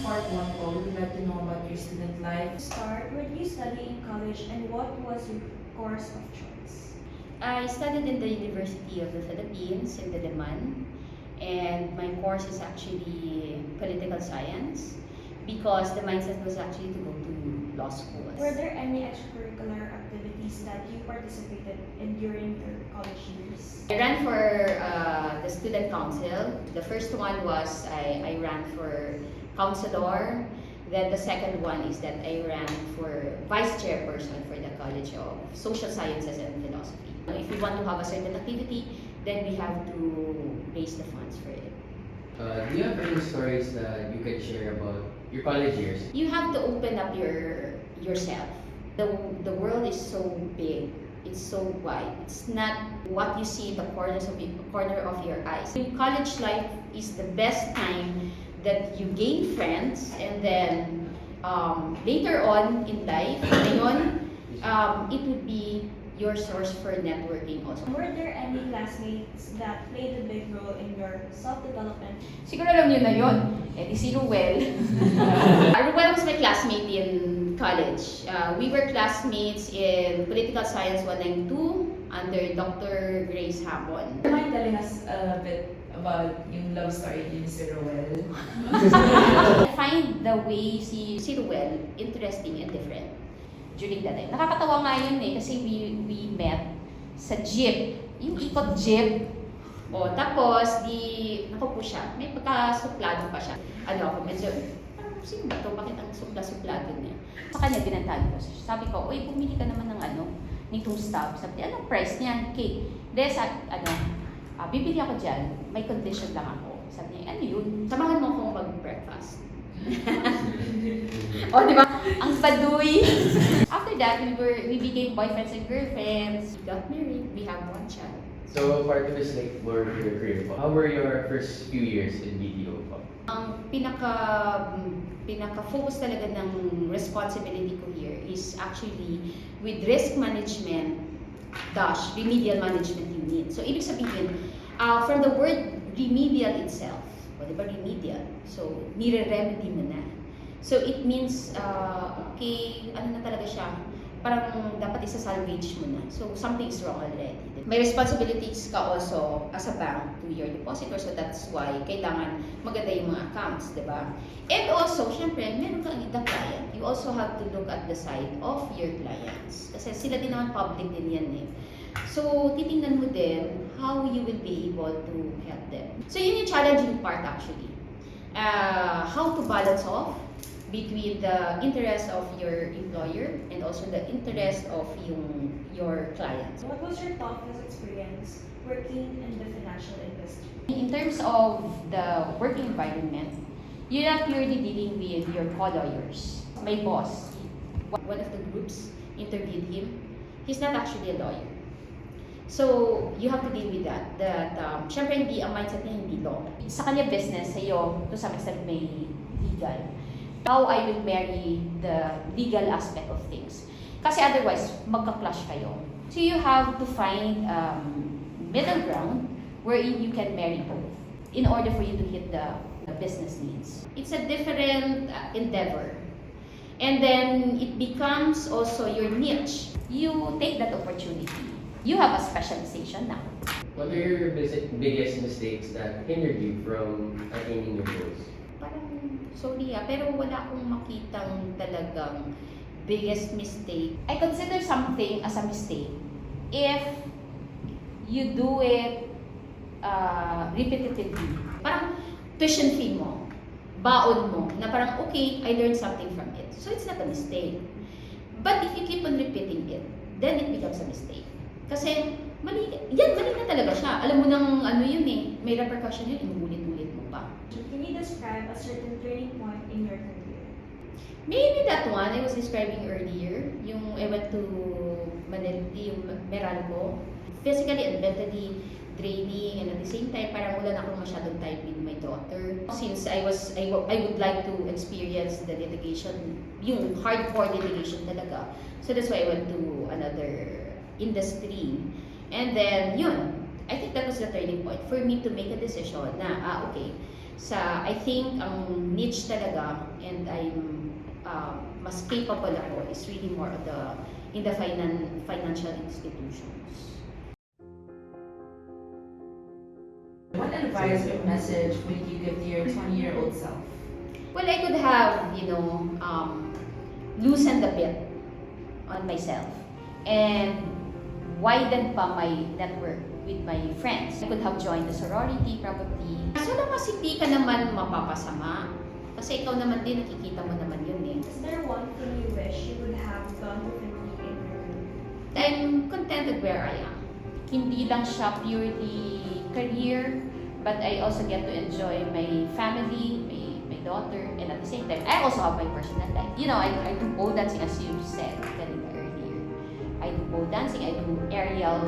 part 1 po, we would like to know about your student life. Start, where did you study in college and what was your course of choice? I studied in the University of the Philippines in Diliman, and my course is actually political science because the mindset was actually to go to law school. Were there any extracurricular activities that you participated in during your college years? I ran for the student council. The first one was I ran for counselor. Then the second one is that I ran for vice chairperson for the College of Social Sciences and Philosophy. If we want to have a certain activity, then we have to raise the funds for it. Do you have any stories that you can share about your college years? You have to open up yourself. The world is so big. It's so wide. It's not what you see in the corner of your eyes. College life is the best time that you gain friends, and then later on in life, it would be your source for networking also. Were there any classmates that played a big role in your self-development? Siguro alam niyo na yun. Eh, di si Ruel. Ruel was my classmate in college. We were classmates in Political Science 192 under Dr. Grace Hapon. Do you mind telling us a bit about yung love story ni Mr. Ruel? I find the way si Ruel interesting and different during that time. Nakakatawa nga yun eh, kasi we met sa jeep. Yung ikot jeep. O, tapos, ako po siya, may pagkasuplado pa siya. Ako, medyo, sino ba ito? Bakit ang supla-suplado niya? Sa kanya, binantahan ko. Sabi ko, uy, pumili ka naman ng nitong stuff. Sabi niya, anong price niya? Cake. Dahil bibili ako dyan, may condition lang ako. Sabi niya, ano yun? Samahan mo akong mag-breakfast. O, di ba? Ang baduy. After that, we became boyfriends and girlfriends. We got married. We have one child. So, part of this like more of your career po. How were your first few years in BDO po? Ang pinaka-focus talaga ng responsibility ko here is actually with risk management - remedial management unit. So, ibig sabihin, from the word remedial itself, o diba remedial? So, nire-remedy mo na. So, it means, okay, ano na talaga siya? Parang dapat isa-salvage mo na. So, something is wrong already. May responsibilities ka also as a bank to your depositor. So, that's why kailangan maganda yung mga accounts, di ba? And also, syempre, meron kang the client. You also have to look at the side of your clients. Kasi sila din naman public din yan eh. So, titingnan mo din how you will be able to help them. So, yun yung challenging part actually. How to balance off between the interest of your employer and also the interest of your clients. What was your toughest experience working in the financial industry? In terms of the working environment, you're not purely dealing with your co-lawyers. My boss, one of the groups interviewed him. He's not actually a lawyer. So, you have to deal with that. Syempre, ang mindset niya hindi law. Sa kanya business, sa'yo, to some extent may legal. How I will marry the legal aspect of things. Kasi otherwise, magka-clash kayo. So you have to find middle ground wherein you can marry both in order for you to hit the business needs. It's a different endeavor. And then it becomes also your niche. You take that opportunity. You have a specialization now. What are your biggest mistakes that hindered you from attaining your goals? Sorry pero wala akong makitang talagang biggest mistake. I consider something as a mistake if you do it repetitively. Parang tuition fee mo, baon mo, na parang okay, I learned something from it. So it's not a mistake. But if you keep on repeating it, then it becomes a mistake. Kasi mali na talaga siya. Alam mo nang yun eh, may repercussion yun, inuulit-ulit mo pa. Can you describe a certain turning point in your career? Maybe that one I was describing earlier, yung I went to Manila, yung Meralco, physically and mentally draining, and at the same time parang wala na akong masyadong time with my daughter. Since I would like to experience the litigation, yung hardcore litigation talaga. So that's why I went to another industry. And then yun, I think that was the turning point for me to make a decision na okay, I think ang niche talaga, and I'm mas capable ako, is really more of in the financial institutions. What advice or message would you give to your 20-year-old self? Well, I could have, loosened a bit on myself and widen pa my network with my friends. I could have joined the sorority probably. So lang kasi di ka naman mapapasama. Kasi ikaw naman din, nakikita mo naman yun eh. Is there one thing you wish you would have done differently in your career? I'm contented where I am. Hindi lang siya purely career, but I also get to enjoy my family, my daughter, and at the same time, I also have my personal life. I do pole dancing, as you said earlier. I do pole dancing, I do aerial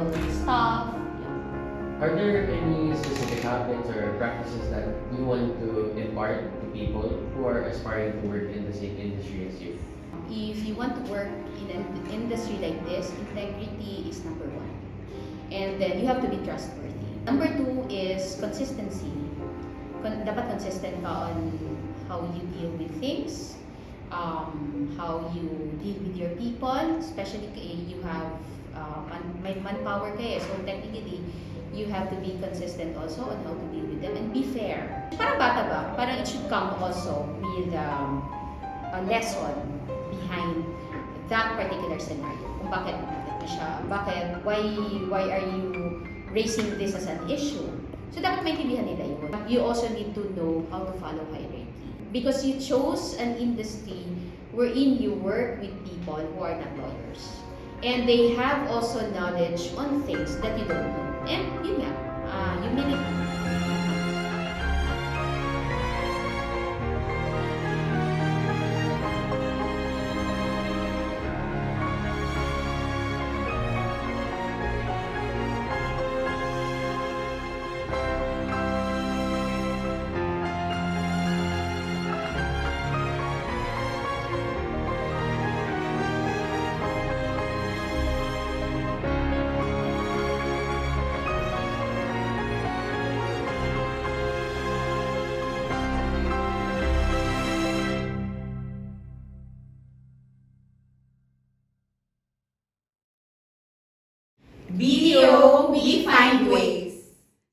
stuff. Are there any specific habits or practices that you want to impart to people who are aspiring to work in the same industry as you? If you want to work in an industry like this, integrity is number one. And then you have to be trustworthy. Number two is consistency. Dapat consistent ka on how you deal with things, how you deal with your people, especially you have may manpower ka so technically you have to be consistent also on how to deal with them and be fair. Parang bata ba? Parang it should come also with a lesson behind that particular scenario. Kung bakit why are you raising this as an issue? So dapat maintindihan nila yun. You also need to know how to follow hierarchy. Because you chose an industry wherein you work with people who are not lawyers. And they have also knowledge on things that you don't know. And yun nga, humility. Video, we find way.